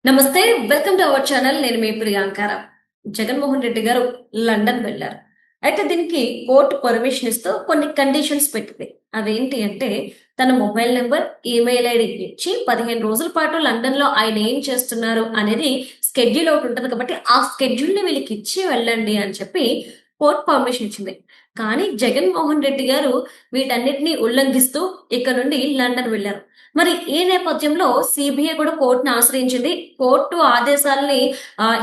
నమస్తే. Welcome to our channel. నేను మీ ప్రియాంకర. జగన్మోహన్ రెడ్డి గారు లండన్ వెళ్లారు. అయితే దీనికి కోర్టు పర్మిషన్ ఇస్తూ కొన్ని కండిషన్స్ పెట్టింది. అవేంటి అంటే తన మొబైల్ నంబర్, ఈమెయిల్ ఐడి ఇచ్చి 15 రోజుల పాటు లండన్‌లో ఆయన ఏం చేస్తున్నారు అనేది స్కెడ్యూల్ ఒకటి ఉంటది కాబట్టి ఆ స్కెడ్యూల్‌ని వీళ్ళకి ఇచ్చి వెళ్ళండి అని చెప్పి కోర్టు పర్మిషన్ ఇచ్చింది. కానీ జగన్మోహన్ రెడ్డి గారు వీటన్నిటిని ఉల్లంఘిస్తూ ఇక్కడ నుండి లండన్ వెళ్లారు. మరి ఈ నేపథ్యంలో సీబీఐ కూడా కోర్టుని ఆశ్రయించింది. కోర్టు ఆదేశాల్ని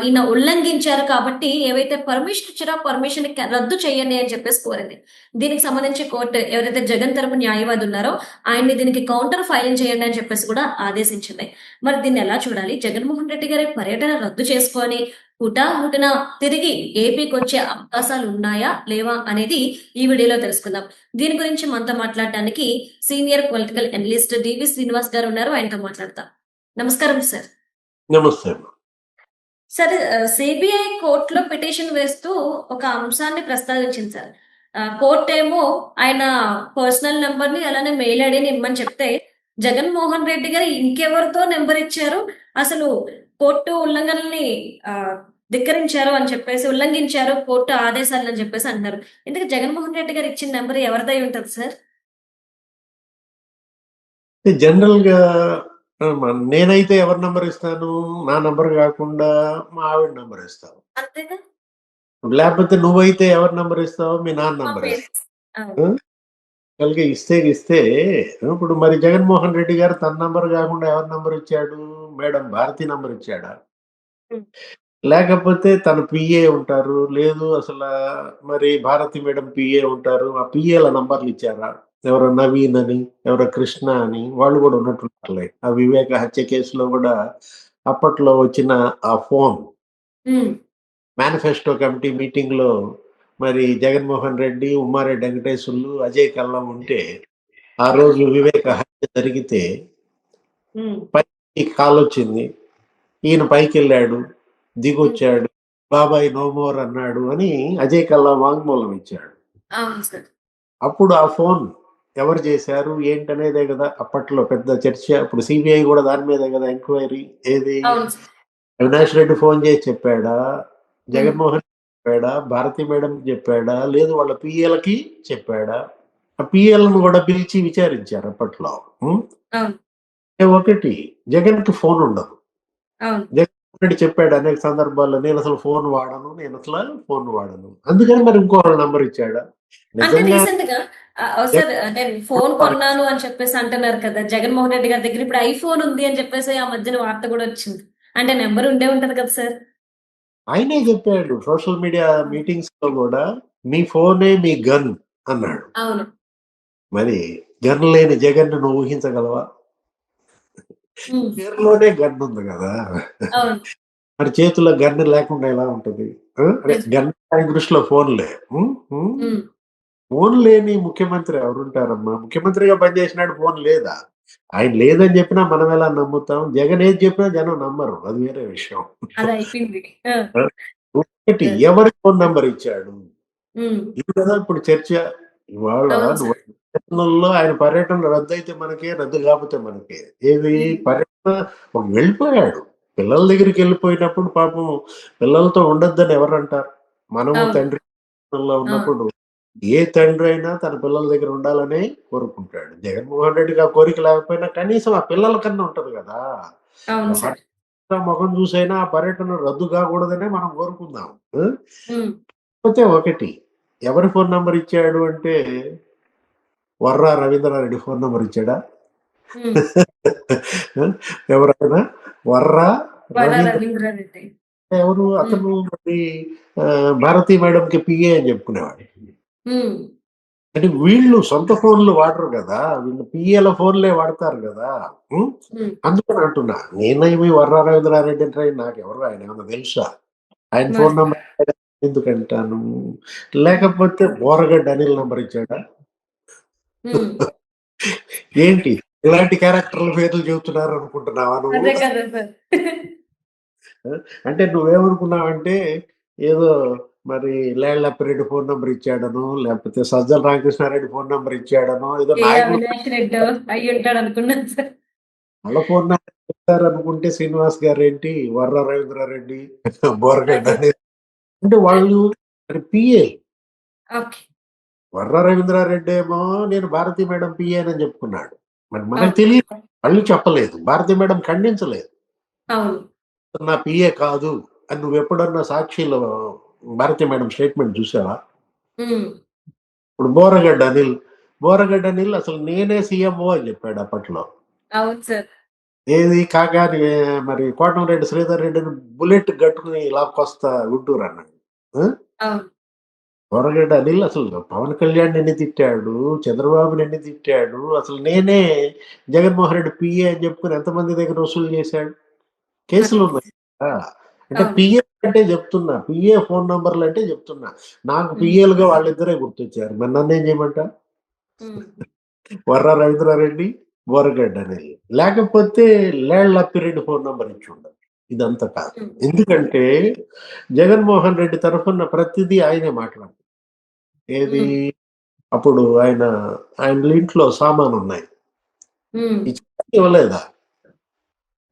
ఈయన ఉల్లంఘించారు కాబట్టి ఏవైతే పర్మిషన్ ఇచ్చారో ఆ పర్మిషన్‌ని రద్దు చేయండి అని చెప్పేసి కోరింది. దీనికి సంబంధించి కోర్టు ఎవరైతే జగన్ తరపు న్యాయవాది ఉన్నారో ఆయన్ని దీనికి కౌంటర్ ఫైలింగ్ చేయండి అని చెప్పేసి కూడా ఆదేశించింది. మరి దీన్ని ఎలా చూడాలి? జగన్మోహన్ రెడ్డి గారి పర్యటన రద్దు చేసుకొని హుటాహుటిన తిరిగి ఏపీకొచ్చే అవకాశాలు ఉన్నాయా? లేవా? అనేది ఈ వీడియోలో తెలుసుకుందాం. దీని గురించి మనతో మాట్లాడటానికి సీనియర్ పొలిటికల్ అనలిస్ట్ డివి శ్రీనివాస్ గారు ఉన్నారు. ఆయనతో మాట్లాడతాం. నమస్కారం సార్. నమస్తే. సార్, సిబిఐ కోర్టులో పిటిషన్ వేస్తూ ఒక అంశాన్ని ప్రస్తావించింది సార్. కోర్ట్ ఏమో ఆయన పర్సనల్ నెంబర్ ని అలానే మెయిల్ ఐడిని ఇమ్మని చెప్తే జగన్మోహన్ రెడ్డి గారు ఇంకెవరితో నెంబర్ ఇచ్చారు, అసలు కోర్టు ఉల్లంఘనల్ని ధిక్కరించారు అని చెప్పేసి, ఉల్లంఘించారు కోర్టు ఆదేశాలను అని చెప్పేసి అంటున్నారు. ఇందుకు జగన్మోహన్ రెడ్డి గారు ఇచ్చిన నెంబర్ ఎవరిదై ఉంటది సార్? జనరల్‌గా నేనైతే ఎవరి నంబర్ ఇస్తాను? నా నంబర్ గాకుండా మా ఆవిడ నంబర్ ఇస్తాను. అంతేగా. లేపోతే నువ్వైతే ఎవరి నంబర్ ఇస్తావు? మీ నాన్న మా నంబర్ ఇస్తావు. పేరెంట్స్. అవును. ఆ! ఇస్తే ఇప్పుడు మరి జగన్మోహన్ రెడ్డి గారు తన నంబర్ గాకుండా ఎవరి నంబర్ ఇచ్చాడు? మేడం భారతి నంబర్ ఇచ్చాడా? హ్మ్. లేకపోతే తన పిఏ ఉంటారు. లేదు మరి భారతి మేడం పిఏ ఉంటారు. ఆ పిఏల నంబర్‌లు ఇచ్చారా? ఎవరో నవీన్ అని, ఎవరో కృష్ణ అని వాళ్ళు గూడా ఉన్నట్టున్నారులే. ఆ వివేక హత్య కేసులో గూడా అప్పట్లో వచ్చిన ఆ ఫోన్ హ్మ్. మేనిఫెస్టో కమిటీ మీటింగ్‌లో మరి జగన్మోహన్ రెడ్డి, ఉమ్మారెడ్డి వెంకటేశ్వర్లు, అజయ్ కల్లం ఉంటే ఆ రోజు వివేక హత్య జరిగితే హ్మ్. పైకి కాలొచ్చింది. ఈయన పైకెళ్ళాడు, హ్మ్. దిగొచ్చాడు. బాబాయ్ నో మోర్ అన్నాడు అని అజయ్ కల్లా వాంగ్మూలం ఇచ్చాడు. అవును సార్. అప్పుడు ఆ ఫోన్ ఎవరు చేశారు? ఏంటనేదే గదా! అప్పట్లో పెద్ద చర్చ. ఇప్పుడు సీబీఐ గూడా దాని మీదే గదా ఎంక్వైరీ. ఏది అవును సార్. అవినాష్ రెడ్డి ఫోన్ చేసి చెప్పాడా? హ్మ్. జగన్మోహన్ చెప్పాడా? భారతి మేడంకి చెప్పాడా? లేదు వాళ్ళ పిఏలకి చెప్పాడా? ఆ పిఏలను గూడా పిలిచి విచారించారు అప్పట్లో. హ్మ్. అవును. ఒకటి జగన్‌కి ఫోన్ ఉండదు. అవును. జగన్ రెడ్డి చెప్పాడు అనేక సందర్భాల్లో నేనసలు ఫోను వాడను. ఫోను వాడను. అందుకని మరి ఇంకోళ్ళ నంబర్ ఇచ్చాడా? అంటే నిజంగా రీసెంట్‌గా సార్, అంటే ఫోను కొన్నాను అని చెప్పేసి అంటున్నారు కదా! జగన్మోహన్ రెడ్డి గారి దగ్గర ఇప్పుడు ఐఫోన్ ఉంది అని చెప్పేసి ఆ మధ్యన వార్త గూడా వచ్చింది. అంటే నంబర్ ఉండే ఉంటది కదా సార్! ఆయనే చెప్పాడు సోషల్ మీడియా అవును. మీటింగ్స్‌లో గూడా "మీ ఫోనే మీ గన్" అన్నాడు. అవును. మరి గన్ లేని జగన్‌ని నువ్వు ఊహించగలవా? హ్మ్. పేరులోనే గన్ ఉంది గదా! అవును. మరి చేతిలో గన్ లేకుండా ఎలా ఉంటది? అదే నిజం. గన్ ఆయన దృష్టిలో ఫోన్‌లే. హ్మ్. హ్మ్. హ్మ్. ఫోన్ లేని ముఖ్యమంత్రి ఎవరుంటారమ్మా? ముఖ్యమంత్రిగా పనిచేసినాడు ఫోన్ లేదా? ఆయన లేదని జెప్పినా మనం ఎలా నమ్ముతాం? జగన్ ఏది చెప్పినా జనం నమ్మరు. అది వేరే విషయం. అదయిపోయింది. ఆ! ఆ! ఒకటి ఆ! ఎవరి ఫోన్ నంబర్ ఇచ్చాడు? హ్మ్. ఇది కదా ఇప్పుడు చర్చ. ఇవాళ అవును నువ్వు సార్. పర్యటనల్లో ఆయన పర్యటన రద్దయితే మనకే, రద్దు కాపోతే మనకే. ఏది హ్మ్. పర్యటన వెళ్ళిపోయాడు. పిల్లల దగ్గరికెళ్ళిపోయినప్పుడు పాపం పిల్లలతో ఉండొద్దని ఎవరంటారు? మనము అవును. తండ్రి స్థానంలో అవును. ఉన్నప్పుడు ఏ తండ్రైనా తన పిల్లల దగ్గర ఉండాలనే కోరుకుంటాడు. జగన్మోహన్ రెడ్డికి ఆ కోరిక లేకపోయినా కనీసం ఆ పిల్లల కన్నా ఉంటది గదా! అవును సార్. భర్త మొఖం చూసైనా ఆ పర్యటన రద్దు కాకూడదనే మనం కోరుకుందాం. హ్మ్. కాకపోతే ఒకటి ఎవరి ఫోను నంబర్ ఇచ్చాడు అంటే వర్రా రవీంద్రారెడ్డి ఫోను నంబర్ ఇచ్చాడా? హ్మ్. ఎవరైనా వర్రా వర రవీంద్ర రవీంద్రారెడ్డి. ఎవరు హ్మ్. అతను మరి భారతి మేడంకి పిఏ అని చెప్పుకునేవాడు. హ్మ్. అంటే వీళ్ళు సొంత ఫోన్‌లు వాడరు గదా! వీళ్ళు పిఏల ఫోన్‌లే వాడతారు గదా! హ్మ్. హ్మ్. అందుకని అంటున్నా. నేనేమి వర్రా రవీంద్రారెడ్డి అంటే నాకెవరు ఆయనేమన్నా తెలుసా? ఆయన మరి. ఫోను నంబర్ ఎందుకంటాను? హ్మ్. లేకపోతే బోరగడ్డ అనిల్ నంబర్ ఇచ్చాడా? హ్మ్. ఏంటి ఇలాంటి క్యారెక్టర్‌ల పేర్లు చెబుతున్నారనుకుంటున్నావా నువ్వు? అదే కదా సార్. ఆ! అంటే నువ్వేమనుకున్నావంటే ఏదో మరి లేళ్లప్పిరెడ్డి ఫోను నంబర్ ఇచ్చాడనో, లేకపోతే సజ్జల రామకృష్ణారెడ్డి ఫోను నంబర్ ఇచ్చాడనో, ఏదో ఏ నాయకులు అవినాష్ రెడ్డో అయ్యుంటాడనుకున్నాను సార్. వాళ్ళ ఫోన్ నెంబర్ చెప్తారనుకుంటే శ్రీనివాస్ గారేంటి, వర్ర రవీంద్రారెడ్డి, బోరగడ్డ అదే. అని అంటే వాళ్ళు మరి పిఏ. ఓకే. వర్ర రవీంద్రారెడ్డి ఏమో నేను భారతి మేడం పిఏనని చెప్పుకున్నాడు. మరి మనకు ఓకే. తెలీదు. వాళ్ళు చెప్పలేదు. భారతి మేడం ఖండించలేదు. అవును. నా పిఏ కాదు అని నువ్వెప్పుడన్నా సాక్షిలో భారతి మేడం స్టేట్మెంట్ చూసావా? హ్మ్. ఇప్పుడు బోరగడ్డ అనిల్ అసలు నేనే సీఎంఓ అని చెప్పాడు అప్పట్లో. అవును సార్. ఏది కాకాని మరి కోటంరెడ్డి శ్రీధర్ రెడ్డిని బుల్లెట్ గట్టుకుని లాక్కొస్తా గుంటూరు అన్నాడు. ఆ? అవును. బోరగడ్డ అనిల్ అసలు పవన్ కళ్యాణ్ ఎన్ని తిట్టాడు, చంద్రబాబుని ఎన్ని తిట్టాడు, అసలు నేనే జగన్మోహన్ రెడ్డి పిఏ అని చెప్పుకుని ఎంతమంది దగ్గర వసూలు చేశాడు. కేసులు అదే. ఉన్నాయి కదా. అంటే అవును. పిఏ అంటే చెప్తున్నా, పిఏ ఫోన్ నంబర్లు అంటే చెప్తున్నా. నాకు హ్మ్. పిఏలుగా వాళ్ళిద్దరే గుర్తొచ్చారు. మరి నన్నేం చేయమంట? హ్మ్. వర్ర రవీంద్రారెడ్డి, బోరగడ్డ అనిల్. లేకపోతే లేళ్ల అప్పిరెడ్డి ఫోన్ నంబర్ ఇచ్చి ఉండదు. ఇదంతా కాదు. హ్మ్. ఎందుకంటే జగన్మోహన్ రెడ్డి తరఫున ప్రతిదీ ఆయనే మాట్లాడు. ఏది హ్మ్. అప్పుడు ఆయన ఇంట్లో సామానున్నాయి. హ్మ్. ఇవ్వలేదా? హ్మ్.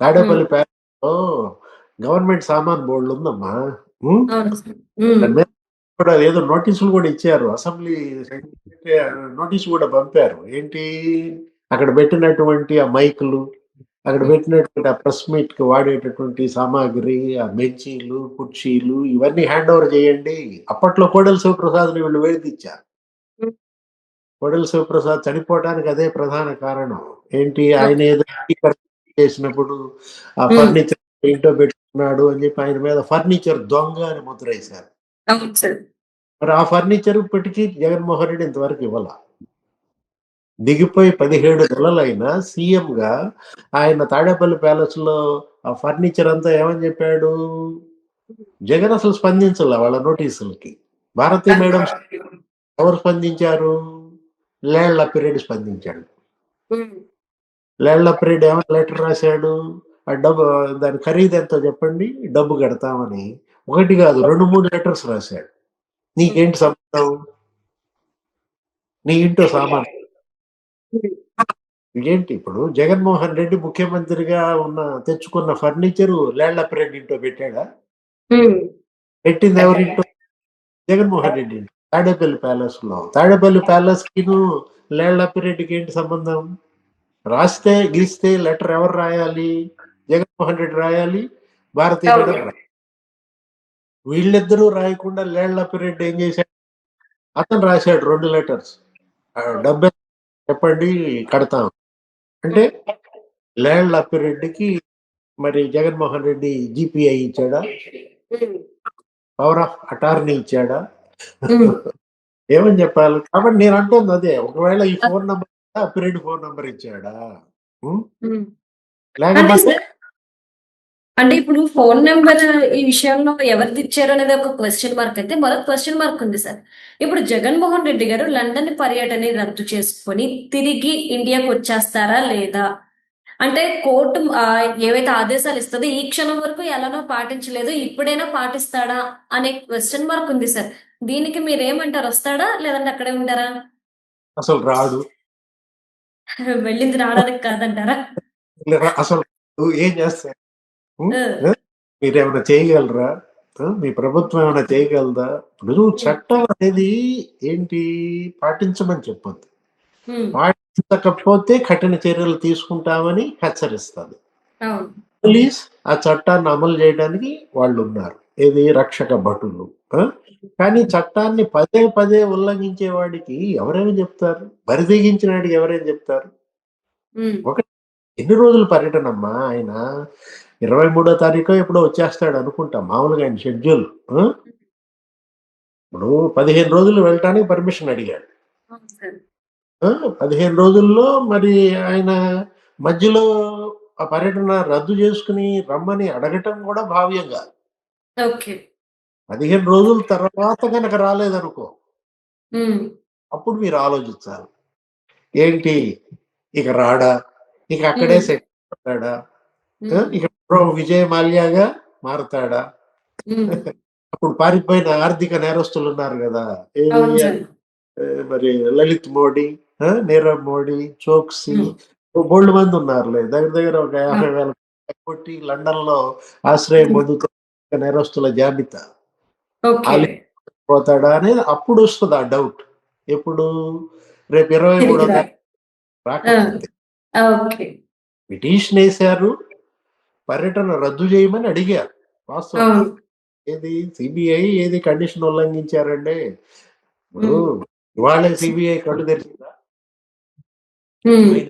తాడేపల్లి ప్యాలెస్‌లో గవర్నమెంట్ సామాన్ బోర్డులుందమ్మా. హ్మ్. అవును సార్. హ్మ్. దాని మీద కూడా ఏదో నోటీసులు గూడా ఇచ్చారు. అసెంబ్లీ సెక్రటరీ నోటీస్ గూడా పంపారు. ఏంటి? అక్కడ పెట్టినటువంటి ఆ మైకులు, అక్కడ హ్మ్. పెట్టినటువంటి ఆ ప్రెస్ మీట్‌కి వాడేటటువంటి సామాగ్రి, ఆ బెంచీలు, కుర్చీలు ఇవన్నీ హ్యాండ్ ఓవర్ చేయండి. అప్పట్లో కోడెల శివప్రసాద్‌ని వీళ్ళు వేధించారు. హ్మ్. కోడెల శివప్రసాద్ చనిపోవటానికి అదే ప్రధాన కారణం. ఏంటి? ఆయన ఓకే. ఏదో చేసినప్పుడు ఆ హ్మ్. ఫర్నిచర్ ఇంట్లో పెట్టుకున్నాడు అని చెప్పి ఆయన మీద ఫర్నిచర్ దొంగ అని ముద్రేశారు. అవును సార్. మరి ఆ ఫర్నిచర్ ఇప్పటికి జగన్మోహన్ రెడ్డి ఇంతవరకు ఇవ్వల. దిగిపోయి 17 నెలలైనా సీఎంగా ఆయన తాడేపల్లి ప్యాలెస్‌లో ఆ ఫర్నిచర్ అంతా ఏమని చెప్పాడు? జగన్ అసలు స్పందించల వాళ్ళ నోటీసులకి. భారతి అదే. మేడం ఎవరు స్పందించారు? లేళ్ల అప్పిరెడ్డి స్పందించాడు. హ్మ్. లేళ్ల అప్పిరెడ్డి ఏమని లెటర్ రాసాడు? ఆ డబ్బు దాని ఖరీదెంతో చెప్పండి, డబ్బు కడతామని. ఒకటి కాదు 2, 3 లెటర్స్ రాసాడు. హ్మ్. నీకేంటి సంబంధం? నీ ఇంట్లో సామాను హ్మ్. ఏంటి ఇప్పుడు జగన్మోహన్ రెడ్డి ముఖ్యమంత్రిగా తెచ్చుకున్న ఫర్నిచరు లేళ్లప్పిరెడ్డి ఇంట్లో పెట్టాడా? హ్మ్. పెట్టింది ఎవరింట్లో? జగన్మోహన్ రెడ్డి ఇంట్లో. తాడేపల్లి ప్యాలెస్‌లో. తాడేపల్లి ప్యాలెస్‌కిను లేళ్లప్పిరెడ్డికి ఏంటి సంబంధం? రాస్తే గీస్తే లెటర్ ఎవరు రాయాలి? జగన్మోహన్ రెడ్డి రాయాలి. భారతి మేడం అవును. వీళ్ళిద్దరూ రాయకుండా లేళ్లప్పిరెడ్డి ఏం చేశాడు? అతను రాసాడు 2 లెటర్స్. డబ్బెంత చెప్పండి కడతాం. అంటే హ్మ్. లేళ్లప్పిరెడ్డికి మరి జగన్మోహన్ రెడ్డి జీపీఐ ఇచ్చాడా? హ్మ్. పవర్ ఆఫ్ అటార్నీ ఇచ్చాడా? హ్మ్. ఏమని చెప్పాలి? కాబట్టి నేనంటోంది అదే. ఒకవేళ ఈ అ phone number Appireddy phone number ఇచ్చాడా? హ్మ్. హ్మ్. అంటే లేకపోతే సార్ అంటే ఇప్పుడు ఫోను నంబర్ ఈ విషయంలో ఎవరిదిచ్చారు అనేది ఒక క్వెషన్ మార్క్ అయితే, మరో క్వెషన్ మార్క్ ఉంది సార్. ఇప్పుడు జగన్మోహన్ రెడ్డి గారు లండన్ పర్యటన రద్దు చేసుకొని తిరిగి ఇండియాకొచ్చేస్తారా లేదా? అంటే కోర్టు ఏవైతే ఆదేశాలు ఇస్తదో ఈ క్షణం వరకు ఎలానో పాటించలేదు. ఇప్పుడైనా పాటిస్తాడా అనే క్వెషన్ మార్క్ ఉంది సార్. దీనికి మీరేమంటారు? వస్తాడా? లేదంటే అక్కడే ఉంటారా? అసలు రాడు. వెళ్ళింది రావడానికి కాదంటారా? అసలు ఏం చేస్తారు? హ్మ్. ఆ! ఆ! మీరేమన్నా చేయగలరా? మీ ప్రభుత్వం ఏమైనా చేయగలదా? ఇప్పుడు హ్మ్. చట్టం అనేది ఏంటి పాటించమని చెప్పొద్దు. హ్మ్. పాటించకపోతే కఠిన చర్యలు తీసుకుంటామని హెచ్చరిస్తది. అవును. పోలీస్ ఆ చట్టాన్ని అమలు చేయడానికి వాళ్ళున్నారు. ఏది రక్షక భటులు. ఆ! కానీ చట్టాన్ని పదే పదే ఉల్లంఘించే వాడికి ఎవరేమి చెప్తారు? బరితెగించిన వాడికి ఎవరేం చెప్తారు? హ్మ్. ఒక ఎన్ని రోజులు పర్యటనమ్మా ఆయన? 23 తారీఖో ఎప్పుడో వచ్చేస్తాడనుకుంటా మామూలుగా ఆయన షెడ్యూల్. ఆ! ఇప్పుడు 15 రోజులు వెళ్ళటానికి పర్మిషన్ అడిగాడు. అవును సార్. ఆ! 15 రోజుల్లో మరి ఆయన మధ్యలో ఆ పర్యటన రద్దు చేసుకొని రమ్మని అడగటం కూడా భావ్యం గాదు. ఓకే. 15 రోజుల తర్వాత గనక రాలేదనుకో, హ్మ్. అప్పుడు మీరు ఆలోచించాలి. ఏంటి ఇక రాడా? ఇక అక్కడే హ్మ్. సెటిల్ అవుతాడా? హ్మ్. ఇక ప్రో విజయ్ మాల్యాగా మారతాడా? హ్మ్. అప్పుడు పారిపోయిన ఆర్థిక నేరస్తులున్నారు గదా! ఏది అవును సార్. మరి లలిత్ మోడీ, నీరవ్ మోడీ, చోక్సీ హ్మ్. బోల్డు మంది ఉన్నారులే. దగ్గర దగ్గర ఒక ఆ! 50,000 కొట్టి లండన్‌లో ఆశ్రయం హ్మ్. పొందుతున్న నేరస్తుల జాబితా. ఆ ఓకే. లిస్ట్ పోతాడా అనేది అప్పుడొస్తది ఆ డౌట్. ఎప్పుడు? రేపు 23 తిరిగి తారీఖు ఆ! రాకపోతే. ఓకే. పిటిషనేసారు. పర్యటన రద్దు చేయమని అడిగారు. వాస్తవంగా. అవును. ఏది సీబీఐ ఏది కండిషన్ ఉల్లంఘించారండి. ఇప్పుడు హ్మ్. ఇవాళే సీబీఐ కళ్ళు తెరిచిందా? హ్మ్. ఆయన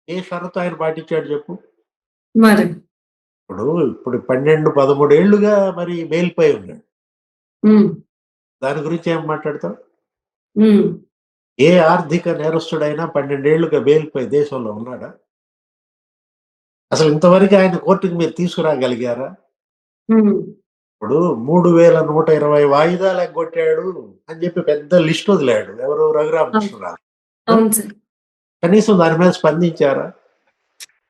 ఏ షరతు ఆయన పాటించాడు చెప్పు? మరి. ఇప్పుడు 12, 13 ఏళ్లుగా మరి బెయిల్‌పై ఉన్నాడు. హ్మ్. దాని గురించి ఏం మాట్లాడతావు? హ్మ్. ఏ ఆర్థిక నేరస్తుడైనా 12 ఏళ్లుగా బెయిల్‌పై దేశంలో ఉన్నాడా? అసలు ఇంతవరకు ఆయన కోర్ట్‌కి మీరు తీసుకురాగలిగారా? హ్మ్. ఇప్పుడు 3120 వాయిదాలు ఎగ్గొట్టాడు అని చెప్పి పెద్ద లిస్ట్ వదిలాడు. ఎవరు? అవును. రఘురామకృష్ణరాజు. ఆ! అవును సార్. కనీసం దాని మీద స్పందించారా?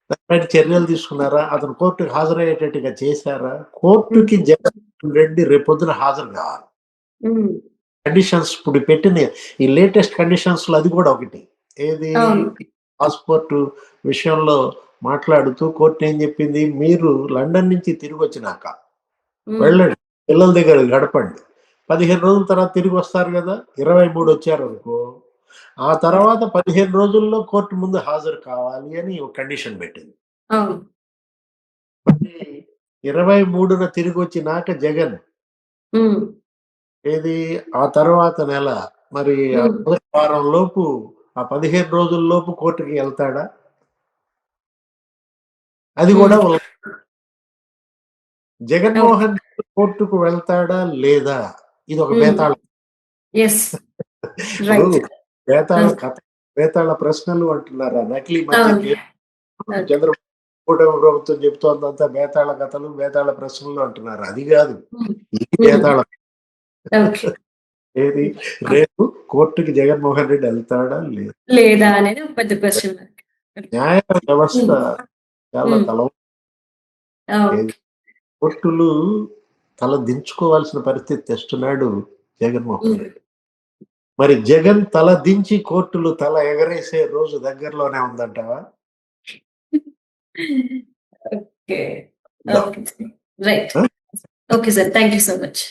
దానిపైన చర్యలు తీసుకున్నారా? అతను కోర్ట్‌కి హాజరయ్యేటట్టుగా చేశారా? హ్మ్. కోర్ట్‌కి జగన్మోహన్ రెడ్డి రేపొద్దున హాజరు కావాలి. హ్మ్. కండిషన్స్ ఇప్పుడు పెట్టిన ఈ లేటెస్ట్ కండిషన్స్‌లో అది కూడా ఒకటి. ఏది? అవును. పాస్‌పోర్ట్ విషయంలో మాట్లాడుతూ కోర్ట్ ఏం చెప్పింది? మీరు లండన్ నుంచి తిరిగొచ్చినాక హ్మ్. వెళ్ళండి. పిల్లల దగ్గర గడపండి. 15 రోజుల తర్వాత తిరిగొస్తారు గదా! 23 వచ్చారనుకో, ఆ తర్వాత 15 రోజుల్లో కోర్ట్ ముందు హాజరు కావాలి అని ఒక కండిషన్ పెట్టింది. అవును. మరి 23న తిరిగొచ్చినాక జగన్ హ్మ్. ఏది? ఆ తర్వాత నెల మరి ఆ హ్మ్. మొదటి వారం లోపు ఆ 15 రోజుల్లోపు కోర్ట్‌కి ఎళ్తాడా? అది గూడా హ్మ్. ఓకే. జగన్మోహన్ రెడ్డి కోర్ట్‌కు వెళ్తాడా? లేదా? ఇదొక హ్మ్. బేతాళం. యెస్. ఇప్పుడు రైట్. ఆ! బేతాళ కథ, బేతాళ ప్రశ్నలు అంటున్నారా? నకిలీ మద్యం అవును. Case okay. చంద్రబాబు కూటమి ప్రభుత్వం చెప్తోందంతా బేతాళ కథలు, బేతాళ ప్రశ్నలు అంటున్నారు. అది గాదు. హ్మ్. ఇది హ్మ్. బేతాళం. ఓకే. ఏది? రేపు కోర్ట్‌కి జగన్మోహన్ రెడ్డి ఎళ్తాడా? లేదా? లేదా అనేది ఒక పెద్ద క్వెషన్ మార్క్. న్యాయ వ్యవస్థ హ్మ్. చాలా హ్మ్. ఏది ఓకే. కోర్టులు తల దించుకోవాల్సిన పరిస్థితి తెస్తున్నాడు జగన్మోహన్ హ్మ్. రెడ్డి. మరి జగన్ తల దించి కోర్టులు తల ఎగరేసే రోజు దగ్గరలోనే ఉందంటావా? ఓకే. చూద్దాం. ఓకే. రైట్. ఆ! Okay sir. Thank you so much.